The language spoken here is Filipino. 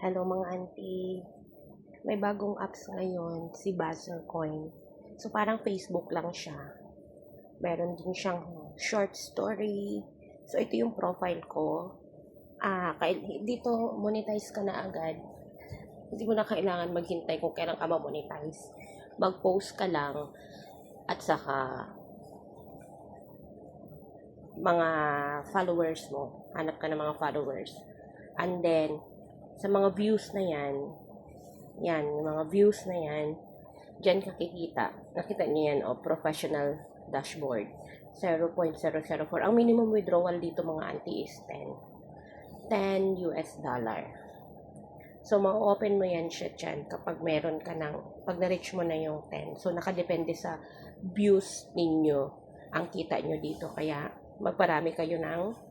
Hello mga auntie. May bagong apps ngayon, si Buzzer Coin. So parang Facebook lang siya. Meron din siyang short story. So ito yung profile ko. Dito monetize ka na agad. Hindi mo na kailangan maghintay kung kailan ka ma-monetize. Mag-post ka lang at saka mga followers mo. Hanap ka ng mga followers. And then, sa mga views na yan, yung mga views na yan, dyan ka kikita. Nakita niyo yan, professional dashboard. 0.004. Ang minimum withdrawal dito mga auntie is 10 US dollar. So, ma-open mo yan siya dyan kapag meron ka pag na-reach mo na yung 10. So, nakadepende sa views ninyo ang kita nyo dito. Kaya, magparami kayo ng